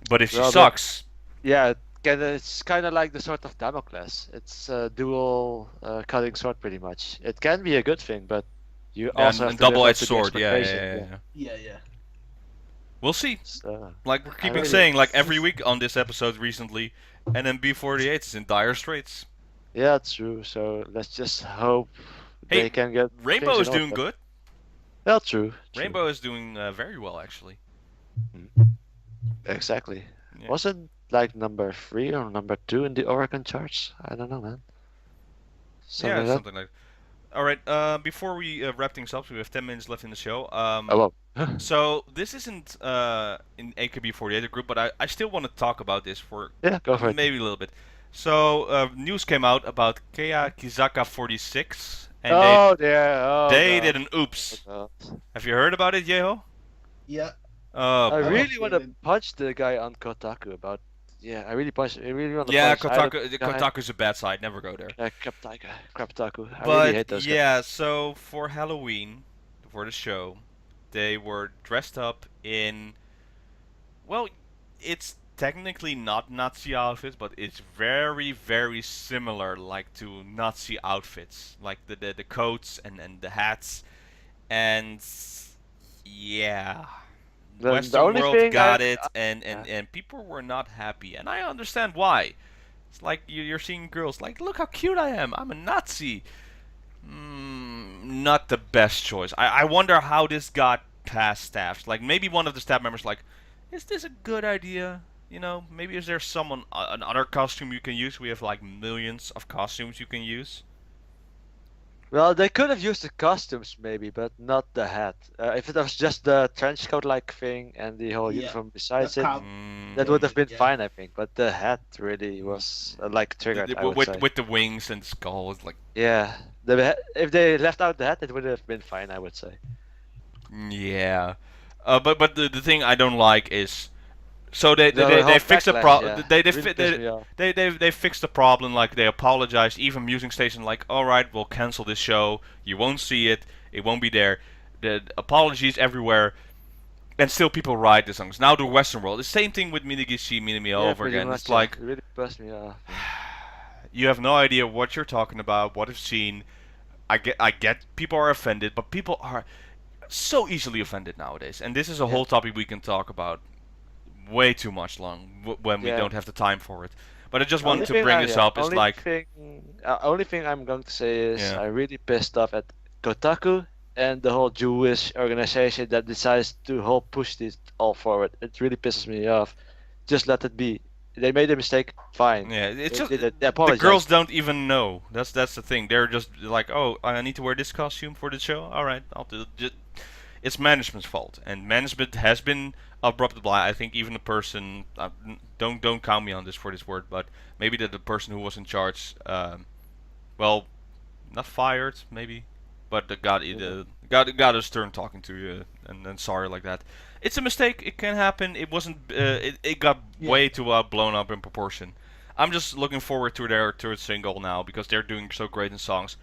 But if she Well, but sucks, yeah, it's kind of like the sort of Damocles. It's a dual cutting sword, pretty much. It can be a good thing, but you yeah, also have and to live up double-edged to the sword. Yeah, yeah, expectation. yeah, Yeah. yeah. Yeah, yeah. We'll see. So, Like we're I keeping really, saying, like every week on this episode recently, NMB48 is in dire straits. yeah, it's true. So let's just hope Hey, they can get Rainbow things in is doing order. good. Yeah, true, true. Rainbow is doing very well, actually. Mm, exactly. Yeah, Wasn't like number 3 or number 2 in the Oregon charts? I don't know, man. yeah, Something like something like. All right. Before we wrap things up, we have 10 minutes left in the show. that. Oh well. So this isn't in AKB48 group, but I still want to talk about this for Yeah, go for it. maybe a little bit. So news came out about Kea Kizaka 46, and Oh dear. Oh they god. did an Oh oops. god. Have you heard about it, Yeho? Yeah, Oh I I'm boy. really want to updated. punch the guy on Kotaku about. Yeah, I really want to Yeah, punch either Kotaku. guy. Kotaku's a bad site. Never go there. Kraptaku. I really But hate those guys. yeah, so for Halloween, for the show, they were dressed up in, well, it's technically not Nazi outfits, but it's very, very similar, like to Nazi outfits, like the coats and the hats, and yeah, The Western only world thing got it, and yeah, and people were not happy, and I understand why. It's like you're seeing girls like, look how cute I am. I'm a Nazi. Not the best choice. I wonder how this got past staff. Like maybe one of the staff members like, is this a good idea? Maybe is there someone another costume you can use? We have like millions of costumes you can use. well, they could have used the costumes maybe, but not the hat. If it was just the trench coat like thing and the whole Yeah, uniform the besides it, cop that Mm, would have thing. been Yeah, fine, I think. But the hat really was like triggered, I would say. with the wings and skull, it's like Yeah, if they left out the hat, it would have been fine, I would say. yeah. But the thing I don't like is so they The, they, the they, whole they fixed the backlash, pro yeah, they really pissed me off. they fixed the problem, like they apologized, even Musing Station like, all right, we'll cancel this show, you won't see it won't be there, the apologies everywhere, and still people write the songs. Now the Western world, the same thing with Minigishi Minami Yeah, over pretty again. It's much, yeah. like It really pissed me off. Yeah. you have no idea what you're talking about, what you've seen. I get people are offended, but people are so easily offended nowadays, and this is a Yeah. whole topic we can talk about way too much long when we Yeah. don't have the time for it. But I just wanted to bring this Yeah, up. Is like, only thing I'm going to say is yeah, I'm really pissed off at Kotaku and the whole Jewish organization that decides to whole push this all forward. It really pisses me off. Just let it be. They made a mistake. Fine. yeah. It's just They the girls apologized. don't even know. That's the thing. They're just like, oh, I need to wear this costume for the show. All right, I'll do it. It's management's fault, and management has been abrupted by. I think even the person. Don't count me on this for this word, but maybe the person who was in charge. Well, not fired, maybe, but got his turn talking to you, and sorry like that. It's a mistake. It can happen. It wasn't. It got yeah, way too blown up in proportion. I'm just looking forward to their third single now because they're doing so great in songs.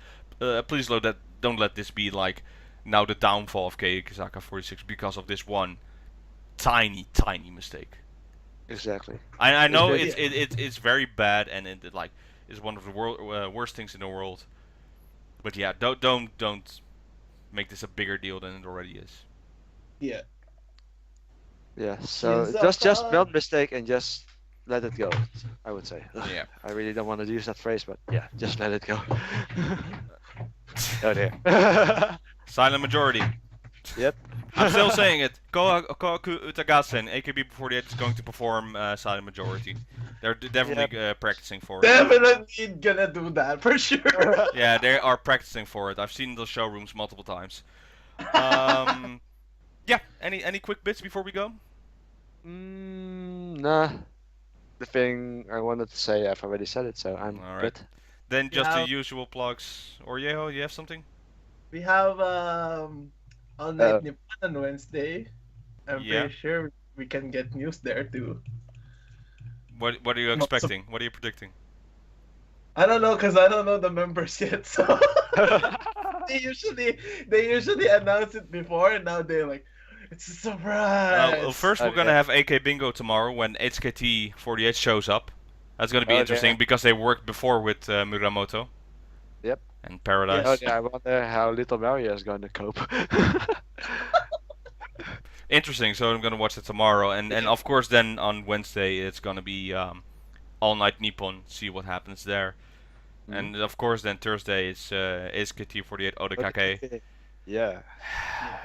Please don't let this be like now the downfall of Kisaka 46 because of this one tiny mistake. Exactly. I It's know been it's very bad and it like is one of the worst things in the world. But yeah, don't make this a bigger deal than it already is. yeah. yeah. So just Kizaka. melt mistake and just let it go. I would say. Ugh, Yeah. I really don't want to use that phrase, but yeah, just let it go. Oh dear. Silent majority. Yep. I'm still saying it. Kohaku Utagasen, AKB48 is going to perform Silent Majority. They're definitely practicing for it. Definitely gonna do that for sure. Yeah, they are practicing for it. I've seen the showrooms multiple times. Um, yeah. Any quick bits before we go? Nah. The thing I wanted to say, I've already said it, so I'm All right. good. Then we just the have usual plugs. Or Yeho, you have something? we have All Uh, Night Nippon on Wednesday. I'm Yeah. pretty sure we can get news there too. What are you Not so- expecting? What are you predicting? I don't know because I don't know the members yet. So they usually they usually announce it before, and now they're like, it's a Well, surprise. first we're gonna Okay. have AK Bingo tomorrow when HKT48 shows up. That's gonna be Oh yeah. interesting because they worked before with Muramoto Yep. and Oh Paradise. yeah. I wonder how Little Mario is going to cope. Interesting. So I'm gonna watch it tomorrow, and of course then on Wednesday it's gonna be All Night Nippon. See what happens there, Mhm. and of course then Thursday is HKT48 Odekake. Okay. Yeah. Yeah.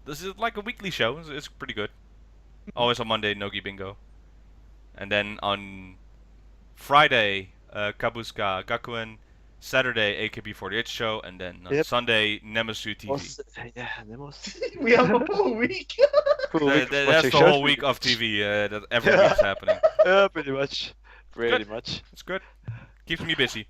This is like a weekly show. It's pretty good. Always on Monday Nogi Bingo, and then on Friday Kabuska Gakuen. Saturday AKB48 show, and then on Yep. Sunday Nemesu TV. Yeah. Nemos. We have a whole week. Cool week of That's watching the shows whole for you week of guys. TV that every week's happening. Yeah, pretty much. Pretty Good. much. It's good. Keeps me busy.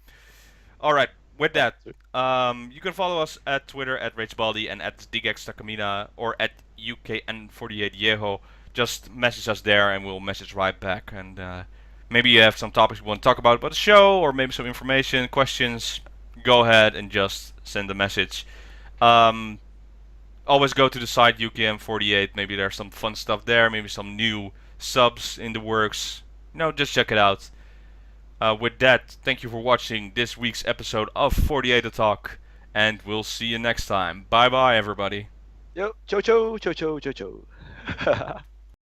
All right. With that, you can follow us at Twitter at RageBaldi and at DXTakamina or at UKN48Yeho. Just message us there and we'll message right back. And maybe you have some topics you want to talk about the show, or maybe some information, questions. Go ahead and just send a message. Um, Always go to the site UKM48. Maybe there's some fun stuff there. Maybe some new subs in the works. Just check it out. With that, thank you for watching this week's episode of 48 Talk, and we'll see you next time. Bye bye, everybody. Yo, cho cho cho cho cho cho.